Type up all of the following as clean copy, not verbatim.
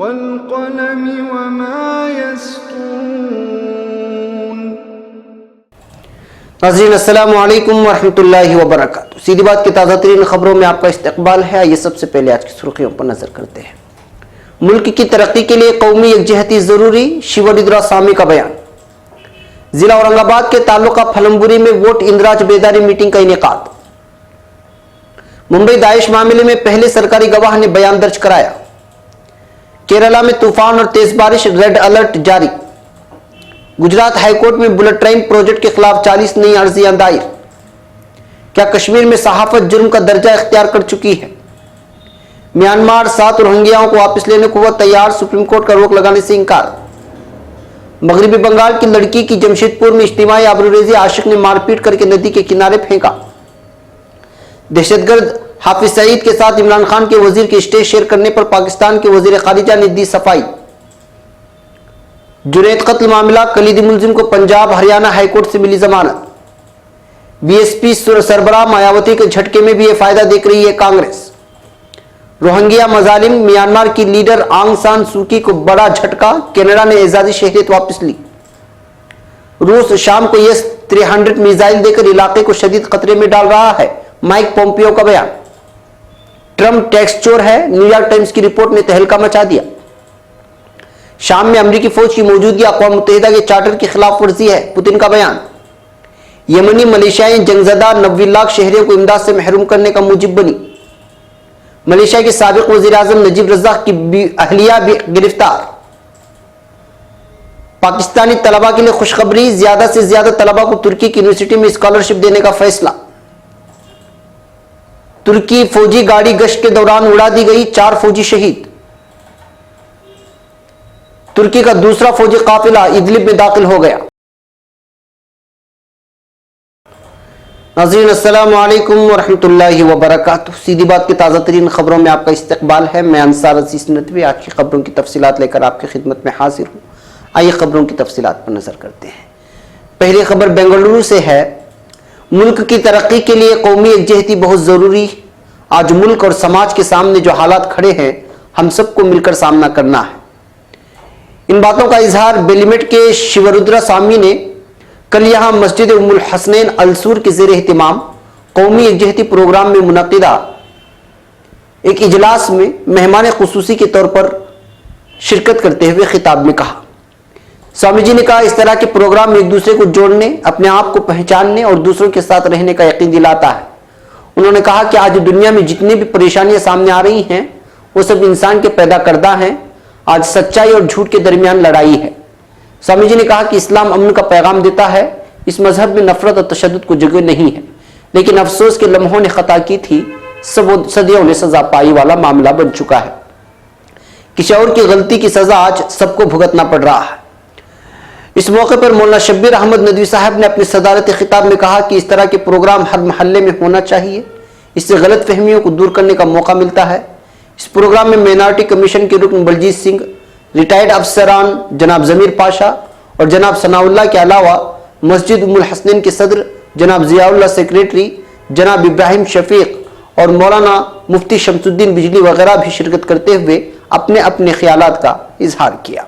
والقلم وما يسطرون۔ ناظرین السلام علیکم ورحمۃ اللہ وبرکاتہ۔ سیدھی بات کی تازہ ترین خبروں میں آپ کا استقبال ہے۔ یہ سب سے پہلے آج کی سرخیوں پر نظر کرتے ہیں۔ ملک کی ترقی کے لیے قومی یکجہتی ضروری، شیورودرا سوامی کا بیان۔ ضلع اورنگ آباد کے تعلقہ پھلمبوری میں ووٹ اندراج بیداری میٹنگ کا انعقاد۔ ممبئی داعش معاملے میں پہلے سرکاری گواہ نے بیان درج کرایا۔ کیرالہ میں طوفان اور تیز بارش، ریڈ الرٹ جاری۔ گجرات ہائی کورٹ میں بلٹ ٹرین پروجیکٹ کے خلاف 40 نئی عرضیاں دائر۔ کیا کشمیر میں صحافت جرم کا درجہ اختیار کر چکی ہے؟ میانمار 7 روہنگیاؤں کو واپس لینے کو تیار، سپریم کورٹ کا روک لگانے سے انکار۔ مغربی بنگال کی لڑکی کی جمشید پور میں اجتماعی آبروریزی، عاشق نے مار پیٹ کر کے ندی کے کنارے پھینکا۔ دہشت گرد حافظ سعید کے ساتھ عمران خان کے وزیر کے اسٹیج شیئر کرنے پر پاکستان کے وزیر خارجہ نے دی صفائی۔ جنید قتل معاملہ، کلیدی ملزم کو پنجاب ہریانہ ہائی کورٹ سے ملی ضمانت۔ بی ایس پی سربراہ مایاوتی کے جھٹکے میں بھی یہ فائدہ دیکھ رہی ہے کانگریس۔ روہنگیا مظالم، میانمار کی لیڈر آنگ سان سوکی کو بڑا جھٹکا، کینیڈا نے اعزازی شہریت واپس لی۔ روس شام کو ایس 300 میزائل دے کر علاقے کو شدید خطرے میں ڈال رہا ہے، مائک پومپیو کا بیان۔ ٹرمپ ٹیکس چور ہے، نیو یارک ٹائمز کی رپورٹ نے تہلکہ مچا دیا۔ شام میں امریکی فوج کی موجودگی اقوام متحدہ کے چارٹر کی خلاف ورزی ہے، پوتن کا بیان۔ یمنی ملیشیائیں جنگزدہ 90 لاکھ شہریوں کو امداد سے محروم کرنے کا موجب بنی۔ ملیشیا کے سابق وزیر اعظم نجیب رزاق کی اہلیہ بھی گرفتار۔ پاکستانی طلباء کے لیے خوشخبری، زیادہ سے زیادہ طلباء کو ترکی کی یونیورسٹی میں اسکالرشپ دینے کا فیصلہ۔ ترکی فوجی گاڑی گشت کے دوران اڑا دی گئی، 4 فوجی شہید۔ ترکی کا دوسرا فوجی قافلہ ادلب میں داخل ہو گیا۔ ناظرین السلام علیکم ورحمۃ اللہ وبرکاتہ۔ سیدھی بات کی تازہ ترین خبروں میں آپ کا استقبال ہے۔ میں انصار عزیز ندوی آج کی خبروں کی تفصیلات لے کر آپ کی خدمت میں حاضر ہوں۔ آئیے خبروں کی تفصیلات پر نظر کرتے ہیں۔ پہلی خبر بنگلورو سے ہے۔ ملک کی ترقی کے لیے قومی یکجہتی بہت ضروری۔ آج ملک اور سماج کے سامنے جو حالات کھڑے ہیں، ہم سب کو مل کر سامنا کرنا ہے۔ ان باتوں کا اظہار بیلیمٹ کے شیورودرا سوامی نے کل یہاں مسجد ام الحسنین السور کے زیر اہتمام قومی یکجہتی پروگرام میں منعقدہ ایک اجلاس میں مہمان خصوصی کے طور پر شرکت کرتے ہوئے خطاب میں کہا۔ سوامی جی نے کہا، اس طرح کے پروگرام ایک دوسرے کو جوڑنے، اپنے آپ کو پہچاننے اور دوسروں کے ساتھ رہنے کا یقین دلاتا ہے۔ انہوں نے کہا کہ آج دنیا میں جتنی بھی پریشانیاں سامنے آ رہی ہیں، وہ سب انسان کے پیدا کردہ ہیں۔ آج سچائی اور جھوٹ کے درمیان لڑائی ہے۔ سوامی جی نے کہا کہ اسلام امن کا پیغام دیتا ہے، اس مذہب میں نفرت اور تشدد کو جگہ نہیں ہے، لیکن افسوس کے لمحوں نے خطا کی تھی، صدیوں نے سزا پائی والا معاملہ بن چکا ہے۔ کسی اور کی غلطی کی سزا آج سب کو بھگتنا پڑ رہا ہے۔ اس موقع پر مولانا شبیر احمد ندوی صاحب نے اپنے صدارتی خطاب میں کہا کہ اس طرح کے پروگرام ہر محلے میں ہونا چاہیے، اس سے غلط فہمیوں کو دور کرنے کا موقع ملتا ہے۔ اس پروگرام میں مائنارٹی کمیشن کے رکن بلجیت سنگھ، ریٹائرڈ افسران جناب ضمیر پاشا اور جناب ثناء اللہ کے علاوہ مسجد ام الحسنین کے صدر جناب ضیاء اللہ، سیکریٹری جناب ابراہیم شفیق اور مولانا مفتی شمس الدین بجلی وغیرہ بھی شرکت کرتے ہوئے اپنے اپنے خیالات کا اظہار کیا۔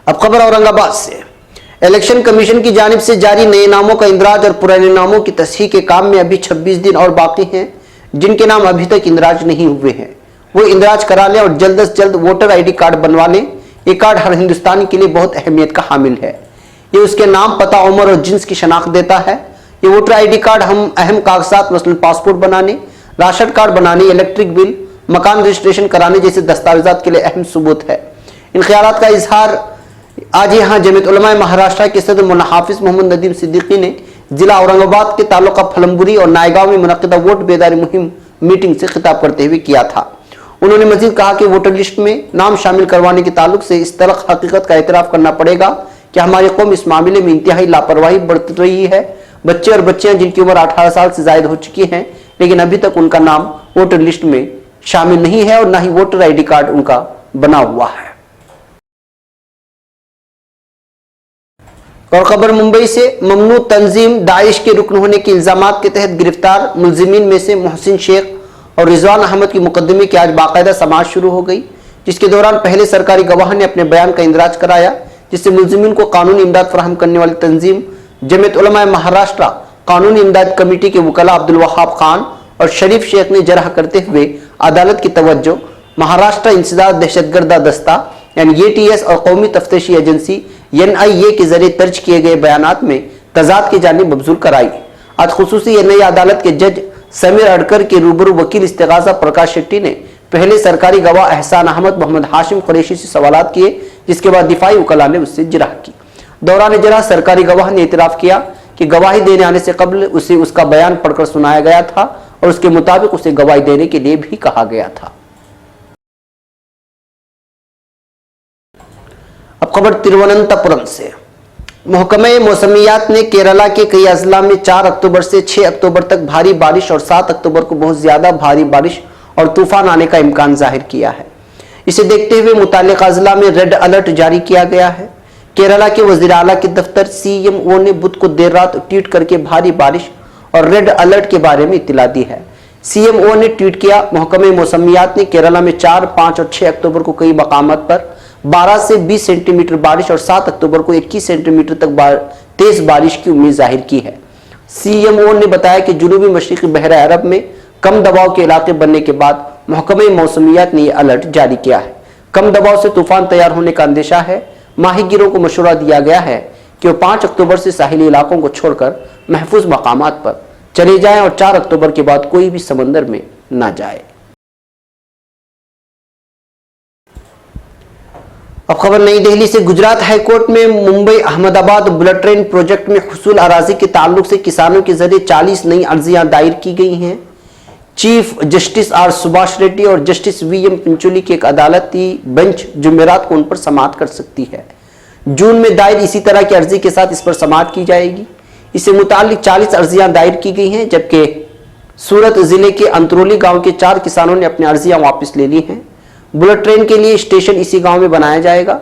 اب خبر اورنگ آباد سے۔ الیکشن کمیشن کی جانب سے جاری نئے ناموں کا اندراج اور پرانے ناموں کی تصحیح کے کام میں ابھی 26 دن اور باقی ہیں۔ جن کے نام ابھی تک اندراج نہیں ہوئے ہیں وہ اندراج کرا لیں اور جلد از جلد ووٹر آئی ڈی کارڈ بنوا لیں۔ یہ کارڈ ہر ہندوستانی کے لیے بہت اہمیت کا حامل ہے۔ یہ اس کے نام، پتہ، عمر اور جنس کی شناخت دیتا ہے۔ یہ ووٹر آئی ڈی کارڈ ہم اہم کاغذات مثلا پاسپورٹ بنانے، راشن کارڈ بنانے، الیکٹرک بل، مکان رجسٹریشن کرانے جیسے دستاویزات کے لیے اہم ثبوت ہے۔ ان خیالات کا اظہار آج یہاں جمعیت علماء مہاراشٹر کے صدر مولانا حافظ محمد ندیم صدیقی نے ضلع اورنگ آباد کے تعلقہ پھلمبوری اور نائیگاؤں میں منعقدہ ووٹ بیداری مہم میٹنگ سے خطاب کرتے ہوئے کیا تھا۔ انہوں نے مزید کہا کہ ووٹر لسٹ میں نام شامل کروانے کے تعلق سے اس تلخ حقیقت کا اعتراف کرنا پڑے گا کہ ہماری قوم اس معاملے میں انتہائی لاپرواہی برت رہی ہے۔ بچے اور بچیاں جن کی عمر 18 سال سے زائد ہو چکی ہیں، لیکن ابھی تک ان کا نام ووٹر لسٹ میں شامل نہیں ہے اور نہ ہی ووٹر آئی ڈی کارڈ ان کا بنا ہوا ہے۔ اور خبر ممبئی سے، ممنوع تنظیم داعش کے رکن ہونے کے الزامات کے تحت گرفتار ملزمین میں سے محسن شیخ اور رضوان احمد کی مقدمے کی آج باقاعدہ سماعت شروع ہو گئی، جس کے دوران پہلے سرکاری گواہ نے اپنے بیان کا اندراج کرایا، جس سے ملزمین کو قانونی امداد فراہم کرنے والی تنظیم جمعیت علماء مہاراشٹرا قانونی امداد کمیٹی کے وکلاء عبدالوہاب خان اور شریف شیخ نے جرح کرتے ہوئے عدالت کی توجہ مہاراشٹرا انسداد دہشت گردہ دستہ یعنی ATS اور قومی تفتیشی ایجنسی NIA کے ذریعے درج کیے گئے بیانات میں تضاد کی جانب مبذول کرائی۔ آج خصوصی NIA عدالت کے جج سمیر اڈکر کے روبرو وکیل استغاثہ پرکاش شیٹی نے پہلے سرکاری گواہ احسان احمد محمد ہاشم قریشی سے سوالات کیے، جس کے بعد دفاعی وکلاء نے اس سے جرح کی۔ دوران جرح سرکاری گواہ نے اعتراف کیا کہ گواہی دینے آنے سے قبل اسے اس کا بیان پڑھ کر سنایا گیا تھا اور اس کے مطابق اسے گواہی دینے کے لیے بھی کہا گیا تھا۔ اب خبر ترووننتپورم سے۔ محکمہ موسمیات نے کیرلا کے کئی اضلاع میں 4 اکتوبر سے 6 اکتوبر تک بھاری بارش اور 7 اکتوبر کو بہت زیادہ بھاری بارش اور طوفان آنے کا امکان ظاہر کیا ہے۔ اسے دیکھتے ہوئے متعلقہ اضلاع میں ریڈ الرٹ جاری کیا گیا ہے۔ کیرلا کے وزیر اعلیٰ کے دفتر CMO نے بدھ کو دیر رات ٹویٹ کر کے بھاری بارش اور ریڈ الرٹ کے بارے میں اطلاع دی ہے۔ CMO نے ٹویٹ کیا، محکمہ موسمیات نے کیرلا میں 4، 5 اور 6 اکتوبر کو کئی مقامات پر 12 سے 20 سینٹی میٹر بارش اور 7 اکتوبر کو 21 سینٹی میٹر تک تیز بارش کی امید ظاہر کی ہے۔ CMO نے بتایا کہ جنوبی مشرقی بحیرہ عرب میں کم دباؤ کے علاقے بننے کے بعد محکمہ موسمیات نے یہ الرٹ جاری کیا ہے۔ کم دباؤ سے طوفان تیار ہونے کا اندیشہ ہے۔ ماہی گیروں کو مشورہ دیا گیا ہے کہ وہ 5 اکتوبر سے ساحلی علاقوں کو چھوڑ کر محفوظ مقامات پر چلے جائیں اور 4 اکتوبر کے بعد کوئی بھی سمندر میں نہ جائے۔ اب خبر نئی دہلی سے۔ گجرات ہائی کورٹ میں ممبئی احمد آباد بلٹ ٹرین پروجیکٹ میں حصول اراضی کے تعلق سے کسانوں کے ذریعے 40 نئی عرضیاں دائر کی گئی ہیں۔ چیف جسٹس آر سبھاش ریڈی اور جسٹس VM پنچولی کی ایک عدالتی بنچ جمعرات کو ان پر سماعت کر سکتی ہے۔ جون میں دائر اسی طرح کی عرضی کے ساتھ اس پر سماعت کی جائے گی۔ اس سے متعلق 40 عرضیاں دائر کی گئی ہیں، جبکہ سورت ضلع کے انترولی گاؤں کے 4 کسانوں نے اپنی عرضیاں واپس لے لی ہیں۔ بلٹ ٹرین کے لیے اسٹیشن اسی گاؤں میں بنایا جائے گا۔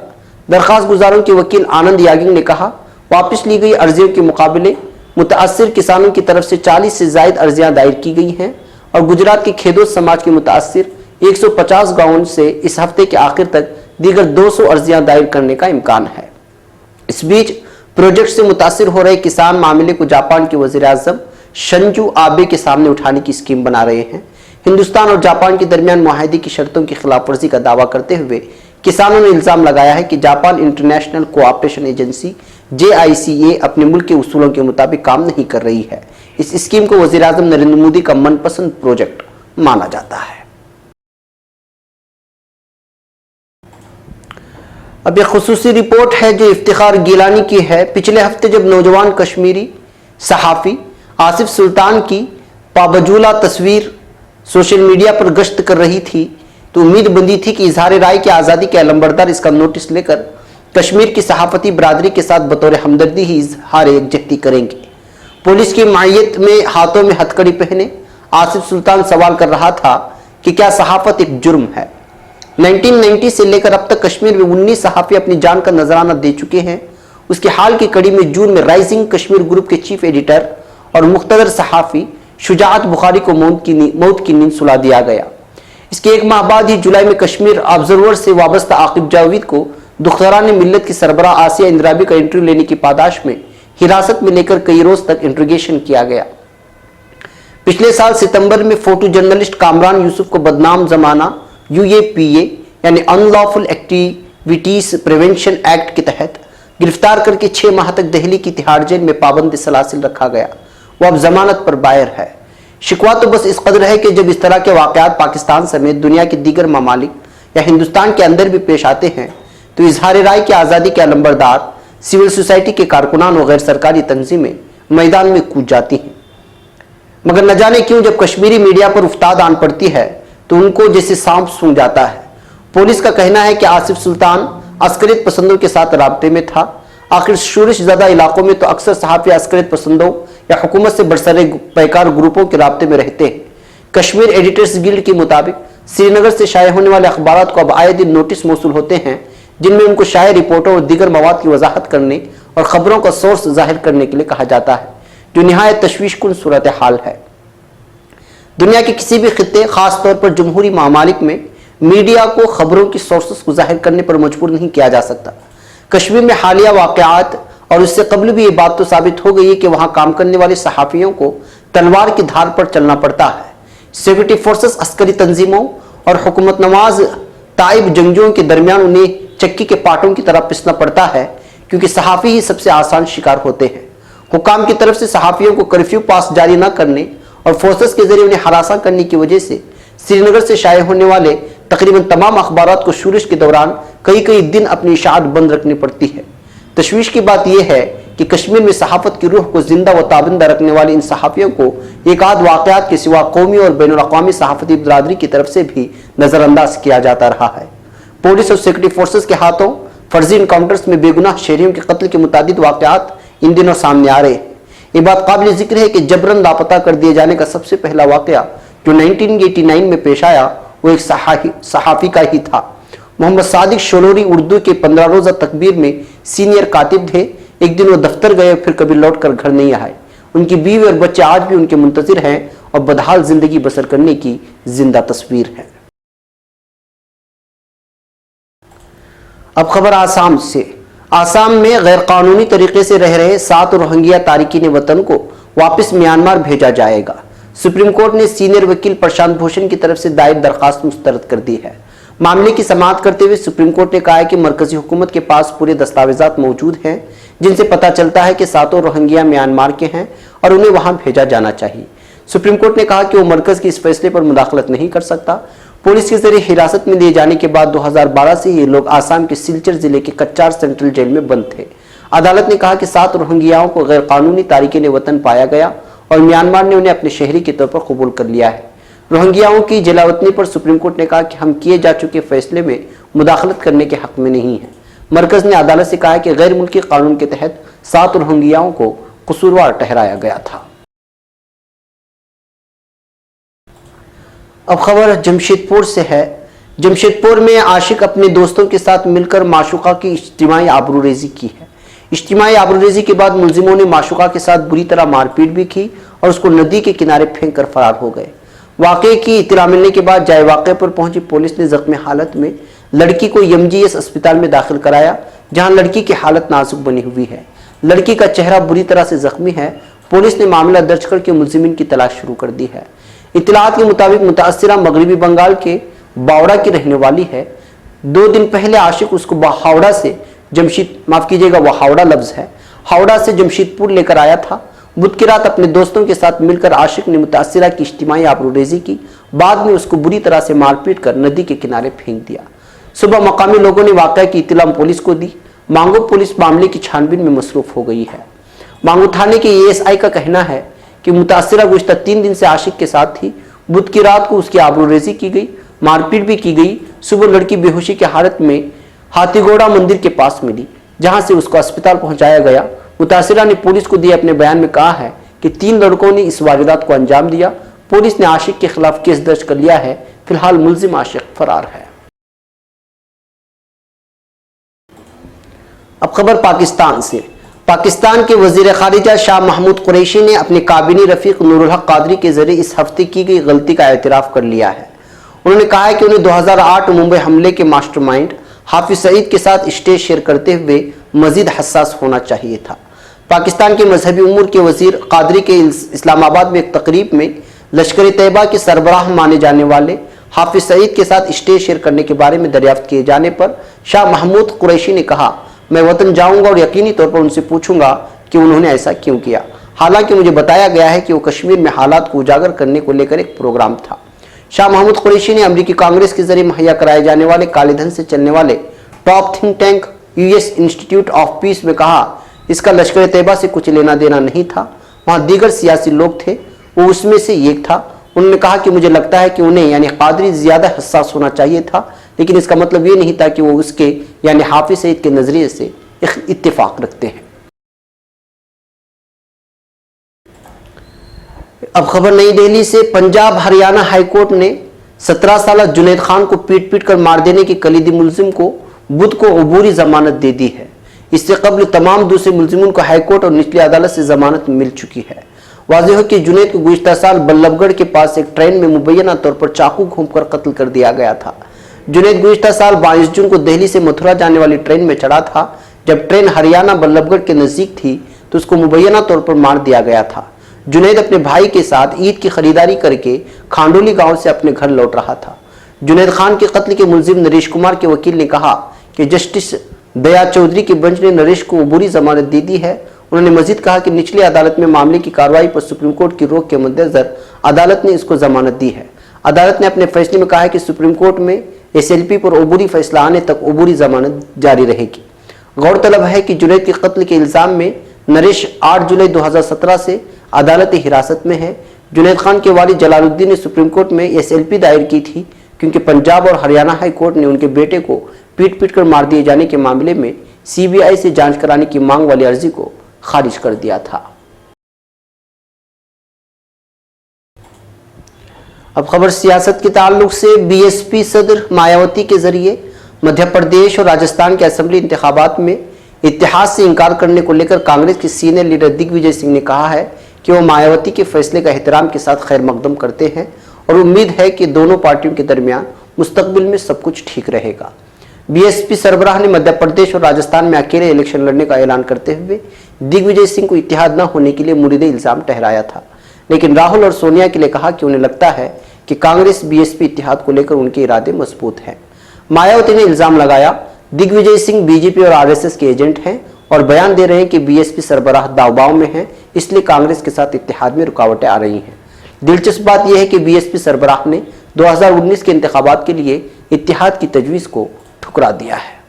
درخواست گزاروں کے وکیل آنند یاگنگ نے کہا، واپس لی گئی عرضیوں کے مقابلے متاثر کسانوں کی طرف سے 40 سے زائد عرضیاں دائر کی گئی ہیں اور گجرات کے کھیدوت سماج کے متاثر 150 گاؤں سے اس ہفتے کے آخر تک دیگر 200 عرضیاں دائر کرنے کا امکان ہے۔ اس بیچ پروجیکٹ سے متاثر ہو رہے کسان معاملے کو جاپان کے وزیر اعظم شنزو آبے کے سامنے اٹھانے کی اسکیم بنا رہے ہیں۔ ہندوستان اور جاپان کے درمیان معاہدے کی شرطوں کی خلاف ورزی کا دعویٰ کرتے ہوئے کسانوں نے الزام لگایا ہے کہ Japan international cooperation agency JICA اپنے ملک کے اصولوں کے مطابق کام نہیں کر رہی ہے۔ اس اسکیم کو وزیر اعظم نریندر مودی کا من پسند پروجیکٹ مانا جاتا ہے۔ اب ایک خصوصی رپورٹ ہے جو افتخار گیلانی کی ہے۔ پچھلے ہفتے جب نوجوان کشمیری صحافی آصف سلطان کی پابجولہ تصویر سوشل میڈیا پر گشت کر رہی تھی تو امید بندی تھی کہ اظہار رائے کی آزادی کے علمبردار اس کا نوٹس لے کر کشمیر کی صحافتی برادری کے ساتھ بطور ہمدردی ہی اظہار یکجہتی کریں گے۔ پولیس کی معیت میں ہاتھوں میں ہتھ کڑی پہنے آصف سلطان سوال کر رہا تھا کہ کیا صحافت ایک جرم ہے۔ 1990 سے لے کر اب تک کشمیر میں 19 صحافی اپنی جان کا نذرانہ دے چکے ہیں۔ اس کے حال کی کڑی میں جون میں رائزنگ کشمیر گروپ کے چیف ایڈیٹر اور مقتدر صحافی شجاعت بخاری کو موت کی نیند سلا دیا گیا۔ اس کے ایک ماہ بعد ہی جولائی میں کشمیر آبزرور سے وابستہ عاقب جاوید کو دختران ملت کی سربراہ آسیہ اندرابی کا انٹرویو لینے کی پاداش میں حراست میں لے کر کئی روز تک انٹروگیشن کیا گیا۔ پچھلے سال ستمبر میں فوٹو جرنلسٹ کامران یوسف کو بدنام زمانہ UAPA یعنی ان لافل ایکٹیویٹیز پریونشن ایکٹ کے تحت گرفتار کر کے 6 ماہ تک دہلی کی تہاڑ جیل میں پابند سلاسل رکھا گیا۔ وہ اب ضمانت پر باہر ہے۔ شکوہ تو بس اس قدر ہے کہ جب اس طرح کے واقعات پاکستان سمیت دنیا کے دیگر ممالک یا ہندوستان کے اندر بھی پیش آتے ہیں تو اظہار رائے کی آزادی کے علمبردار سول سوسائٹی کے کارکنان و غیر سرکاری تنظیمیں میدان میں کود جاتی ہیں۔ مگر نہ جانے کیوں جب کشمیری میڈیا پر افتاد آن پڑتی ہے تو ان کو جیسے سانپ سونگھ جاتا ہے۔ پولیس کا کہنا ہے کہ آصف سلطان عسکریت پسندوں کے ساتھ رابطے میں تھا۔ آخر شورش زدہ علاقوں میں تو اکثر صحافی عسکریت پسندوں یا حکومت سے برسر پیکار گروپوں کے رابطے میں رہتے ہیں۔ کشمیر ایڈیٹرز گلڈ کے مطابق سری نگر سے شائع ہونے والے اخبارات کو اب آئے دن نوٹس موصول ہوتے ہیں جن میں ان کو شائع رپورٹوں اور دیگر مواد کی وضاحت کرنے اور خبروں کا سورس ظاہر کرنے کے لیے کہا جاتا ہے، جو نہایت تشویش کن صورتحال ہے۔ दुनिया के किसी भी खित्ते, खास तौर पर जमहूरी ममालिक में मीडिया को खबरों की सोर्सेस को जाहिर करने पर मजबूर नहीं किया जा सकता। कश्मीर में हालिया वाक़यात और उससे कबल भी ये बात तो साबित हो गई है कि वहां काम करने वाले सहाफ़ियों को तलवार की धार पर चलना पड़ता है। सिक्योरिटी फोर्सेस, अस्करी तंजीमों और हुकूमत नवाज ताइब जंगजुओं के दरमियान उन्हें चक्की के पाटों की तरह पिसना पड़ता है, क्योंकि सहाफ़ी ही सबसे आसान शिकार होते हैं। हुकाम की तरफ से सहाफ़ियों को कर्फ्यू पास जारी न करने और फोर्सेस के जरिए उन्हें हरासा करने की वजह से श्रीनगर से शाये होने वाले तकरीबन तमाम अखबारात को शूरिश के दौरान कई दिन अपनी इशाअत बंद रखनी पड़ती है। तशवीश की बात यह है कि कश्मीर में सहाफत की रूह को जिंदा व ताबिंदा रखने वाले इन सहाफ़ियों को एक आध वाक़यात के सिवा कौमी और बैनुल अक़वामी सहाफ़ती बिरादरी की तरफ से भी नज़रअंदाज किया जाता रहा है। पुलिस और सिक्योरिटी फोर्सेस के हाथों फर्जी इनकाउंटर्स में बेगुनाह शहरियों के कत्ल के मुतादिद वाक़यात इन दिनों सामने आ रहे हैं। ये बात काबिल जिक्र है कि जबरन लापता कर दिए जाने का सबसे पहला वाक़या जो 1989 में पेश आया वो एक सहाफ़ी का ही था। मोहम्मद सादिक शोलोरी उर्दू के 15 रोज़ा तकबीर में सीनियर कातिब थे। एक दिन वो दफ्तर गए, फिर कभी लौट कर घर नहीं आए। उनकी बीवी और बच्चे आज भी उनके मुंतज़िर हैं और बदहाल जिंदगी बसर करने की जिंदा तस्वीर है। अब खबर आसाम से। आसाम में गैर कानूनी तरीके से रह रहे 7 रोहिंग्या तारिकीन वतन को वापस म्यांमार भेजा जाएगा। सुप्रीम कोर्ट ने सीनियर वकील प्रशांत भूषण की तरफ से दायर दरखास्त मुस्तरद कर दी है। मामले की समाअत करते हुए सुप्रीम कोर्ट ने कहा है कि मरकजी हुकूमत के पास पूरे दस्तावेजात मौजूद हैं जिनसे पता चलता है कि 7 रोहिंग्या म्यांमार के हैं और उन्हें वहां भेजा जाना चाहिए। सुप्रीम कोर्ट ने कहा कि वो मरकज के इस फैसले पर मुदाखलत नहीं कर सकता। पुलिस के जरिए हिरासत में लिए जाने के बाद 2012 से ये लोग आसाम के सिलचर जिले के कच्चार सेंट्रल जेल में बंद थे। अदालत ने कहा कि 7 रोहिंग्याओं को गैर कानूनी तारिकीन वतन पाया गया और म्यांमार ने उन्हें अपने शहरी के तौर पर कबूल कर लिया है। रोहिंग्याओं की जलावतनी पर सुप्रीम कोर्ट ने कहा कि हम किए जा चुके फैसले में मुदाखलत करने के हक में नहीं है। मरकज ने अदालत से कहा कि गैर मुल्की कानून के तहत 7 रोहिंग्याओं को कसूरवार ठहराया गया था। अब खबर जमशेदपुर से है। जमशेदपुर में आशिक अपने दोस्तों के साथ मिलकर माशूका की इज्तिमाई आबरूरेजी की है। इज्तिमाई आबरूरेजी के बाद मुलजिमों ने माशूका के साथ बुरी तरह मारपीट भी की और उसको नदी के किनारे फेंक कर फरार हो गए। वाक़े की इत्तला मिलने के बाद जाए वाक़े पर पहुंची पुलिस ने जख्मी हालत में लड़की को एमजीएस अस्पताल में दाखिल कराया, जहां लड़की की हालत नाजुक बनी हुई है। लड़की का चेहरा बुरी तरह से जख्मी है। पुलिस ने मामला दर्ज करके मुलजिमिन की तलाश शुरू कर दी है। इत्तलात के मुताबिक मुतासिरा मगरबी बंगाल के बावड़ा की रहने वाली है। 2 दिन पहले आशिक उसको हावड़ा से वह हावड़ा लफ्ज है, हावड़ा से जमशेदपुर लेकर आया था। बुध की रात अपने दोस्तों के साथ मिलकर आशिक ने मुतासिरा की इज्तिमाई आबरूरेजी की। बाद में उसको बुरी तरह से मारपीट कर नदी के किनारे फेंक दिया। सुबह मकामी लोगों ने वाक़या की इत्तला पुलिस को दी। मांगो पुलिस मामले की छानबीन में मसरूफ हो गई है। मांगो थाने के एएसआई का कहना है कि मुतासिरा गुज़िश्ता 3 दिन से आशिक के साथ थी। बुध की रात को उसकी आबरूरेजी की गई, मारपीट भी की गई। सुबह लड़की बेहोशी की हालत में हाथीगोड़ा मंदिर के पास मिली, जहां से उसको अस्पताल पहुंचाया गया। मुतासिरा ने पुलिस को दिए अपने बयान में कहा है कि 3 लड़कों ने इस वारदात को अंजाम दिया। पुलिस ने आशिक के खिलाफ केस दर्ज कर लिया है। फिलहाल मुलजिम आशिक फरार है। अब खबर पाकिस्तान से। पाकिस्तान के वजीर खारिजा शाह महमूद कुरैशी ने अपने काबिनी रफीक नूरुल हक कादरी के जरिए इस हफ्ते की गई गलती का एतराफ़ कर लिया है। उन्होंने कहा है कि उन्हें 2008 मुंबई हमले के मास्टरमाइंड हाफिज सईद के साथ स्टेज शेयर करते हुए मजीद हसास होना चाहिए था। पाकिस्तान के मजहबी उमूर के वजीर कादरी के इस्लामाबाद में एक तकरीब में लश्कर तैयबा के सरबराह माने जाने वाले हाफिज सईद के साथ स्टेज शेयर करने के बारे में दरियाफ्त किए जाने पर शाह महमूद कुरैशी ने कहा, मैं वतन जाऊंगा और यकीनी तौर पर उनसे पूछूंगा कि उन्होंने ऐसा क्यों किया। हालांकि मुझे बताया गया है कि वो कश्मीर में हालात को उजागर करने को लेकर एक प्रोग्राम था। शाह महमूद कुरैशी ने अमरीकी कांग्रेस के जरिए मुहैया कराए जाने वाले काले धन से चलने वाले top think tank US institute of peace में कहा, इसका लश्कर तैयबा से कुछ लेना देना नहीं था। वहाँ दीगर सियासी लोग थे, वो उसमें से एक था। उन्होंने कहा कि मुझे लगता है कि उन्हें यानी कादरी ज़्यादा हसास होना चाहिए था, लेकिन इसका मतलब ये नहीं था कि वो उसके यानी हाफिज सईद के नज़रिए से इत्तेफाक रखते हैं। अब खबर नई दिल्ली से। पंजाब हरियाणा हाईकोर्ट ने 17 साल जुनैद खान को पीट पीट कर मार देने के कलीदी मुलजिम को बुध को अबूरी जमानत दे दी है। इससे कबल तमाम दूसरे मुलजिमों को हाईकोर्ट और निचली अदालत से जमानत मिल चुकी है। वाज़ेह हो कि जुनैद को गुज़िश्ता साल बल्लभगढ़ के पास एक ट्रेन में मुबैना तौर पर चाकू घोंपकर कत्ल कर दिया गया था। जुनैद गुज़िश्ता साल 22 जून को दिल्ली से मथुरा जाने वाली ट्रेन में चढ़ा था। जब ट्रेन हरियाणा बल्लभगढ़ के नज़दीक थी तो उसको मुबैना तौर पर मार दिया गया था। जुनैद अपने भाई के साथ ईद की खरीदारी करके खांडोली गांव से अपने घर लौट रहा था। जुनैद खान के कत्ल के मुलजिम नरेश कुमार के वकील ने कहा कि जस्टिस दया चौधरी की बेंच ने नरेश को अबूरी जमानत दे दी है। उन्होंने मजीद कहा कि निचली अदालत में मामले की कार्रवाई पर सुप्रीम कोर्ट की रोक के मद्देनजर अदालत ने इसको जमानत दी है। अदालत ने अपने फैसले में कहा है कि सुप्रीम कोर्ट में SLP पर अबूरी फैसला आने तक अबूरी जमानत जारी रहेगी। गौरतलब है कि जुनैद के कत्ल के इल्जाम में नरेश 8 जुलाई 2017 से अदालती हिरासत में है। जुनैद खान के वालिद जलालुद्दीन ने सुप्रीम कोर्ट में SLP दायर की थी क्योंकि पंजाब और हरियाणा हाई कोर्ट ने उनके बेटे को पीट कर मार दिए जाने के मामले में CBI से जांच कराने की मांग वाली अर्जी को खारिज कर दिया था। अब खबर सियासत के ताल्लुक से BSP सदर मायावती के जरिए मध्य प्रदेश और राजस्थान के असेंबली इंतखाबात में इत्तेहाद से इंकार करने को लेकर कांग्रेस के सीनियर लीडर दिग्विजय सिंह ने कहा है कि वो मायावती के फैसले का एहतराम के साथ खैर मकदम करते हैं और उम्मीद है कि दोनों पार्टियों के दरमियान मुस्तकबिल में सब कुछ ठीक रहेगा। BSP सरबराह ने मध्य प्रदेश और राजस्थान में अकेले इलेक्शन लड़ने का ऐलान करते हुए दिग्विजय सिंह को इत्तेहाद न होने के लिए मुरीद इल्जाम ठहराया था, लेकिन राहुल और सोनिया के लिए कहा कि उन्हें लगता है कि कांग्रेस BSP इत्तेहाद को लेकर उनके इरादे मजबूत हैं। मायावती ने इल्जाम लगाया दिग्विजय सिंह BJP और RSS के एजेंट हैं और बयान दे रहे हैं कि BSP सरबराह दावबाव में है, इसलिए कांग्रेस के साथ इत्तेहाद में रुकावटें आ रही हैं। दिलचस्प बात यह है कि BSP सरबराह ने 2019 के इंतखाबात के लिए इत्तेहाद की तजवीज़ को ठुकरा दिया है।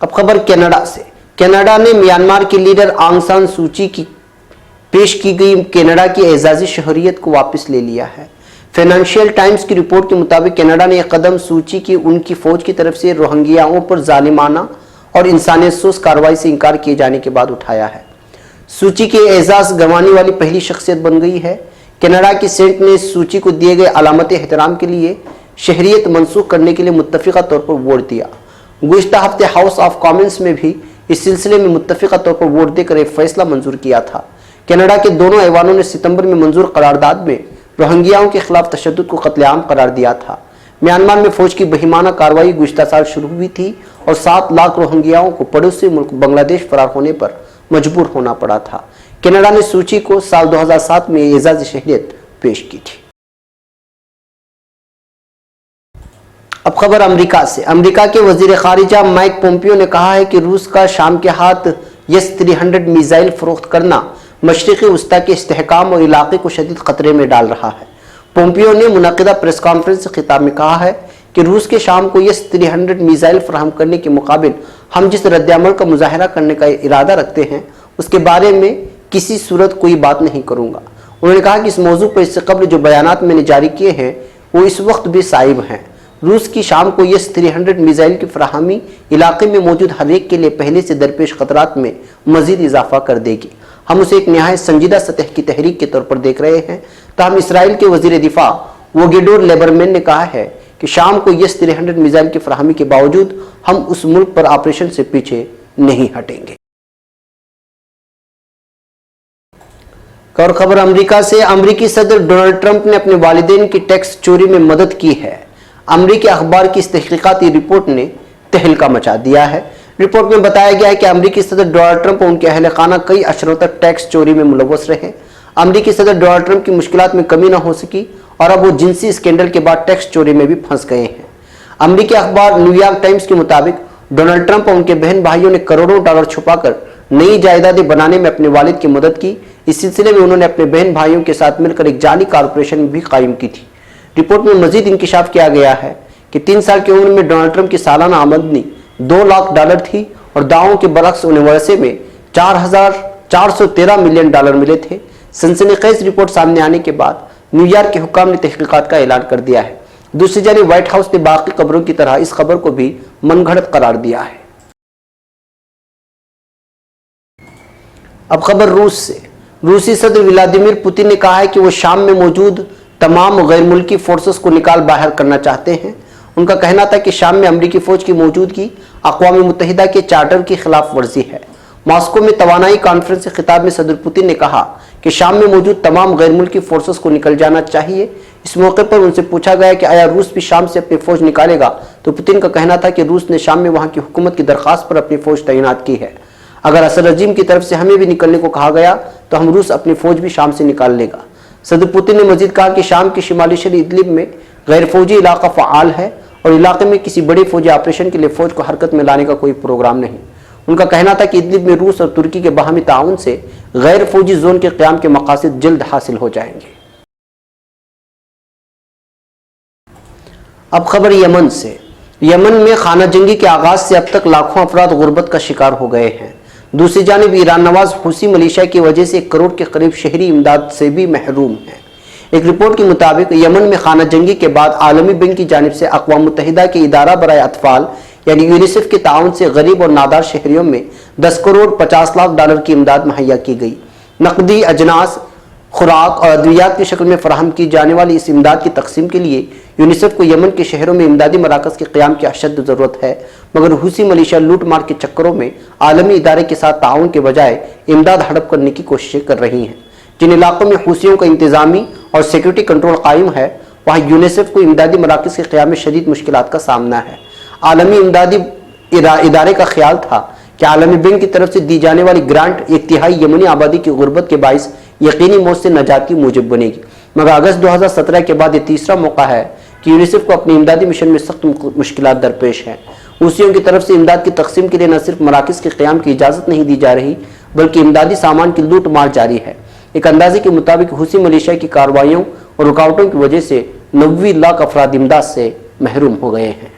अब खबर कनाडा से। कनाडा ने म्यांमार के लीडर आंग सान सूची की पेश की गई कनाडा की एजाजी शहरियत को वापस ले लिया है। फाइनेंशियल टाइम्स की रिपोर्ट के मुताबिक कनाडा ने यह कदम सूची की उनकी फौज की तरफ से रोहिंग्याओं पर जालिमाना और इंसानियतसोज कार्रवाई से इनकार किए जाने के बाद उठाया है। सूची के एजाज गंवाने वाली पहली शख्सियत बन गई है। कनाडा की सेनेट ने सूची को दिए गए अलामत एहतराम के लिए शहरियत मनसूख करने के लिए मुत्तफिका तौर पर वोट दिया। गुज़िश्ता हफ्ते हाउस ऑफ कॉमन्स में भी इस सिलसिले में मुत्तफिका तौर पर वोट देकर एक फैसला मंजूर किया था। कनाडा के दोनों ऐवानों ने सितंबर में मंजूर करारदाद में रोहिंग्याओं के खिलाफ तशद्दुद को कत्लेआम करार दिया था। म्यांमार में फौज की बहिमाना कार्रवाई गुज़िश्ता साल शुरू हुई थी और 7 लाख रोहिंग्याओं को पड़ोसी मुल्क बांग्लादेश फरार होने पर मजबूर होना पड़ा था। कनाडा ने सूची को साल 2007 में एजाजी शहरियत पेश की थी। अब खबर अमेरिका से। अमेरिका के वजीर खारिजा माइक पोम्पियो ने कहा है कि रूस का शाम के हाथ S-300 मिसाइल फरोख्त करना मशरिकी वस्ता के इस्तेहकाम और इलाके को शदीद खतरे में डाल रहा है। पोम्पियो ने मुनक़िदा प्रेस कॉन्फ्रेंस से खिताब में कहा है कि रूस के शाम को S-300 मिसाइल फराहम करने के मुकाबिल हम जिस रद्द-ए-अमल का मुजाहरा करने का इरादा रखते हैं उसके बारे में किसी सूरत कोई बात नहीं करूँगा। उन्होंने कहा कि इस मौजू पर इससे कबल जो बयानात मैंने जारी किए हैं वो इस वक्त भी साइब हैं। रूस की शाम को S-300 मिसाइल की फराहमी इलाके में मौजूद हर एक के लिए पहले से दरपेश खतरात में मजीद इजाफा कर देगी। हम उसे एक नहायत संजीदा सतह की तहरीक के तौर पर देख रहे हैं। ताहम इसराइल के वजीर दिफा वोगेडोर लेबरमैन ने कहा है कि शाम को S-300 मिसाइल की फराहमी के बावजूद हम उस मुल्क पर ऑपरेशन से पीछे नहीं हटेंगे। और खबर अमेरिका से। अमेरिकी सदर डोनाल्ड ट्रंप ने अपने वालिदैन की टैक्स चोरी में मदद की है। अमेरिकी अखबार की इस तहकीकाती रिपोर्ट ने तहलका मचा दिया है। रिपोर्ट में बताया गया है कि अमेरिकी सदर डोनाल्ड ट्रंप और उनके अहल खाना कई अशरों तक टैक्स चोरी में मुलव्वस रहे। अमेरिकी सदर डोनाल्ड ट्रंप की मुश्किलात में कमी न हो सकी और अब वो जिनसी स्कैंडल के बाद टैक्स चोरी में भी फंस गए हैं। अमेरिकी अखबार न्यूयॉर्क टाइम्स के मुताबिक डोनाल्ड ट्रंप और उनके बहन भाइयों ने करोड़ों डॉलर छुपाकर नई जायदादें बनाने में अपने वालिद की मदद की। इस सिलसिले में उन्होंने अपने बहन भाइयों के साथ मिलकर एक जाली कारपोरेशन भी कायम की थी। रिपोर्ट में मजीद इंकिशाफ किया गया है कि 3 साल की उम्र में डोनाल्ड ट्रंप की सालाना आमदनी $2 लाख थी और दावों के बरक्स उन्हें वर्षे में $4,413 मिलियन मिले थे। सनसनीखेज रिपोर्ट सामने आने के बाद न्यूयॉर्क के हुक्काम ने तहकीकात का ऐलान कर दिया है। दूसरी जानिब व्हाइट हाउस ने बाकी खबरों की तरह इस खबर को भी मनगढ़ंत करार दिया है। अब खबर रूस से। रूसी सदर व्लादिमीर पुतिन ने कहा है कि वो शाम में मौजूद तमाम गैर मुल्की फोर्सेस को निकाल बाहर करना चाहते हैं। उनका कहना था कि शाम में अमेरिकी फौज की मौजूदगी अक़वाम मुत्तहिदा के चार्टर की खिलाफ वर्जी है। मॉस्को में तवानाई कॉन्फ्रेंस से खिताब में सदर पुतिन ने कहा कि शाम में मौजूद तमाम गैर मुल्की फोर्सेस को निकल जाना चाहिए। इस मौके पर उनसे पूछा गया कि आया रूस भी शाम से अपनी फौज निकालेगा, तो पुतिन का कहना था कि रूस ने शाम में वहां की हुकूमत की दरख्वास्त पर अपनी फौज तैनात की है। अगर असद रजीम की तरफ से हमें भी निकलने को कहा गया तो हम रूस अपनी फौज भी शाम से निकाल लेगा। सदर पुतिन ने मजीद कहा कि शाम के शिमाली शहर इदलिब में गैर फौजी इलाका फ़आल है और इलाके में किसी बड़े फौजी ऑपरेशन के लिए फौज को हरकत में लाने का कोई प्रोग्राम नहीं। उनका कहना था कि इदलिब में रूस और तुर्की के बाहमी ताउन से गैर फौजी जोन के क़याम के मकासद जल्द हासिल हो जाएंगे। अब खबर यमन से। यमन में खाना जंगी के आगाज से अब तक लाखों अफराद गुर्बत का शिकार हो गए हैं। दूसरी जानिब ईरान नवाज हुसी मलेशिया की वजह से 1 करोड़ के करीब शहरी इमदाद से भी महरूम हैं। एक रिपोर्ट के मुताबिक यमन में खाना जंगी के बाद आलमी बैंक की जानिब से अक़वाम मुत्तहिदा के इदारा बराए अतफाल यानी यूनिसेफ के ताउन से गरीब और नादार शहरियों में 10 करोड़ 50 लाख डॉलर की इमदाद मुहैया की गई। नकदी, अजनास, खुराक और अद्वियात की शक्ल में फराहम की जाने वाली इस इमदाद की तकसीम के लिए यूनिसेफ को यमन के शहरों में इमदादी मराकज़ के क़याम की अशद ज़रूरत है, मगर हुसी मलेशिया लूट मार के चक्करों में आलमी इदारे के साथ ताउन के बजाय इमदाद हड़प करने की कोशिशें कर रही हैं। जिन इलाकों में हुसियों का इंतज़ामी और सिक्योरिटी कंट्रोल कायम है वहाँ यूनिसेफ को इमदादी मराकज़ के क़याम में शदीद मुश्किलात का सामना है। आलमी इमदादी इदारे का ख्याल था कि आलमी बैंक की तरफ से दी जाने वाली ग्रांट 1/3 यमनी आबादी की गुर्बत के बाइस यकीनी मौत से नजात की मूजब बनेगी, मगर अगस्त 2017 के बाद ये तीसरा मौका है कि यूनिसेफ को अपने इमदादी मिशन में सख्त मुश्किलात दरपेश हैं। हुसियों की तरफ से इमदाद की तकसीम के लिए न सिर्फ मराकज़ के क़याम की इजाज़त नहीं दी जा रही बल्कि इमदादी सामान की लूट मार जारी है। एक अंदाजे के मुताबिक हुसी मलेशिया की कार्रवाइयों और रुकावटों की वजह से 90 लाख अफराद इमदाद से महरूम हो गए हैं।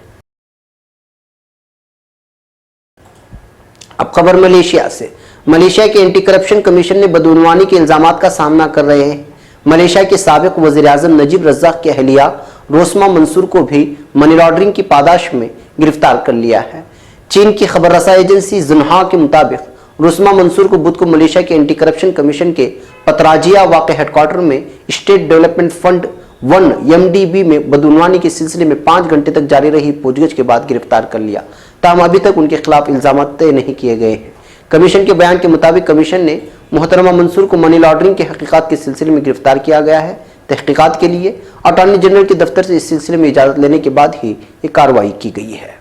अब खबर मलेशिया से। मलेशिया के एंटी करप्शन कमीशन ने बदउनवानी के इल्जामात का सामना कर रहे हैं मलेशिया के साबिक वज़ीर आज़म नजीब रज़ाक की अहलिया रोसमा मंसूर को भी मनी लॉन्ड्रिंग की पादाश में गिरफ्तार कर लिया है। चीन की खबर रसा एजेंसी ज़ुन्हा के मुताबिक रोसमा मंसूर को बुध को मलेशिया के एंटी करप्शन कमीशन के पतराजिया वाक़ हेडक्वार्टर में स्टेट डेवलपमेंट फंड 1 MDB में बदउनवानी के सिलसिले में 5 घंटे तक जारी रही पूछगछ के बाद गिरफ्तार कर लिया। ताहम अभी तक उनके खिलाफ इल्जाम तय नहीं किए गए हैं। कमीशन के बयान के मुताबिक कमीशन ने मोहतरमा मंसूर को मनी लॉन्ड्रिंग के हकीकात के सिलसिले में गिरफ्तार किया गया है। तहकीकात के लिए अटॉर्नी जनरल के दफ्तर से इस सिलसिले में इजाजत लेने के बाद ही ये कार्रवाई की गई है।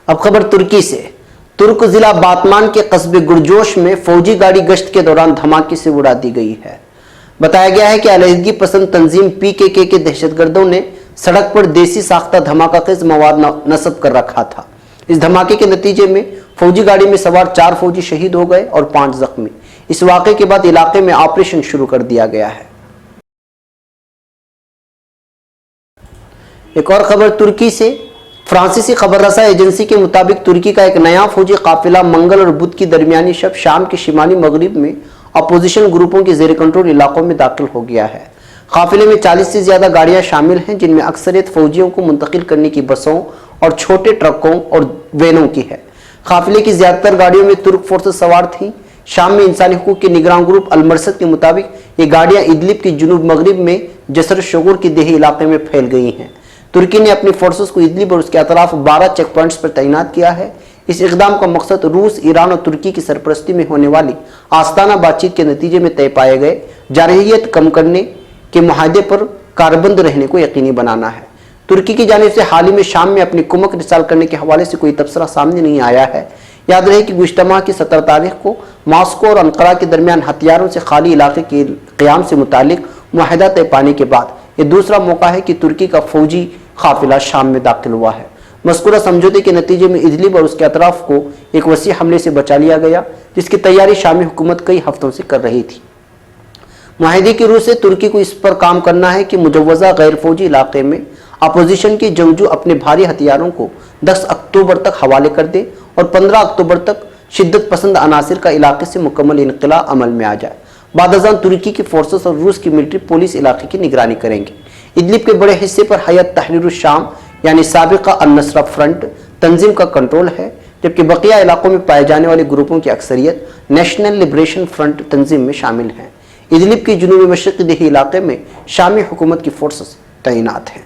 अब खबर तुर्की से। तुर्क जिला बातमान के कस्बे गुरजोश में फौजी गाड़ी गश्त के दौरान धमाके से उड़ा दी गई है। बताया गया है कि अलहदगी पसंद तंजीम PKK के दहशतगर्दों ने सड़क पर देसी साख्ता धमाकाखेज मवाद नस्ब कर रखा था। इस धमाके के नतीजे में फौजी गाड़ी में सवार 4 फौजी शहीद हो गए और 5 जख्मी। इस वाक़े के बाद इलाके में ऑपरेशन शुरू कर दिया गया है। एक और खबर तुर्की से। फ्रांसीसी खबर रसा एजेंसी के मुताबिक तुर्की का एक नया फौजी काफिला मंगल और बुध की दरमियानी शब शाम के शिमाली मगरिब में अपोजिशन ग्रुपों के जेर कंट्रोल इलाकों में दाखिल हो गया है। काफिले में 40 से ज्यादा गाड़ियां शामिल हैं, जिनमें अक्सरियत फौजियों को मुंतकिल करने की बसों और छोटे ट्रकों और वैनों की है। काफिले की ज्यादातर गाड़ियों में तुर्क फोर्सेस सवार थीं। शाम में इंसानी हुकूक के निगरान ग्रुप अलमरसद के मुताबिक ये गाड़ियां इदलिब की जुनूब मगरिब में जसर शगुर की देही इलाके में फैल गई हैं। तुर्की ने अपनी फोर्सेस को इदलिब और उसके अतराफ 12 चेक पॉइंट्स पर तैनात किया है। इस इकदाम का मकसद रूस, ईरान और तुर्की की सरपरस्ती में होने वाली आस्ताना बातचीत के नतीजे में तय पाए गए जारहियत कम करने के मुआहदे पर कारबंद रहने को यकीनी बनाना है। तुर्की की जानिब से हाल ही में शाम में अपनी कुमक रिसाल करने के हवाले से कोई तबसरा सामने नहीं आया है। याद रहे कि गुज़श्ता माह की 17 तारीख को मॉस्को और अंकारा के दरमियान हथियारों से खाली इलाके के क़याम से मुतालिक मुआहदा तय पाने के बाद ये दूसरा मौका है कि तुर्की का फौजी काफिला शाम में दाखिल हुआ है। मज़कूरा समझौते के नतीजे में इदलिब और उसके अतराफ को एक वसी हमले से बचा लिया गया, जिसकी तैयारी शामी हुकूमत कई हफ्तों से कर रही थी। मुआहदे की रूह से तुर्की को इस पर काम करना है कि मुजव्वज़ा गैर फौजी इलाके में अपोजिशन के जंगजू अपने भारी हथियारों को 10 अक्टूबर तक हवाले कर दे और 15 अक्टूबर तक शिद्दत पसंद अनासिर का इलाके से मुकम्मल इनक़िला अमल में आ जाए। बादअज़ान तुर्की की फोर्सेस और रूस की मिलिट्री पुलिस इलाके की निगरानी करेंगे। इदलिब के बड़े हिस्से पर हयत तहरीर शाम यानी साबिका अन-नस्रा फ्रंट तंजीम का कंट्रोल है, जबकि बकिया इलाकों में पाए जाने वाले ग्रुपों की अक्सरियत नेशनल लिबरेशन फ्रंट तंजीम में शामिल हैं। इदलिब के जुनूबी मशरक़ी देही इलाके में शामी हुकूमत की फोर्सेस तैनात हैं।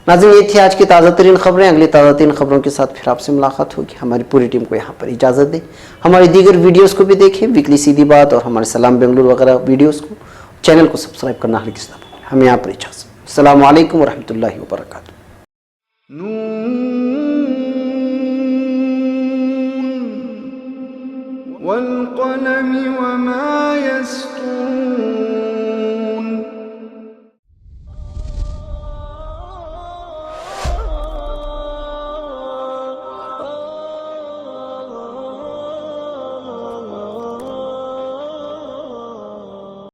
नाज़रीन, ये थी आज की ताज़ा तरीन खबरें। अगली ताज़ा तरीन खबरों के साथ फिर आपसे मुलाकात होगी। हमारी पूरी टीम को यहाँ पर इजाज़त दें। हमारी दीगर वीडियोस को भी देखें, वीकली सीधी बात और हमारे सलाम बेंगलुरु वगैरह वीडियोस को। चैनल को सब्सक्राइब करना हरगिज़ ना भूलें। हमें यहाँ पर इजाज़त। अस्सलामु अलैकुम वरहमतुल्लाहि वबरकातुहू। والقلم وما يسطرون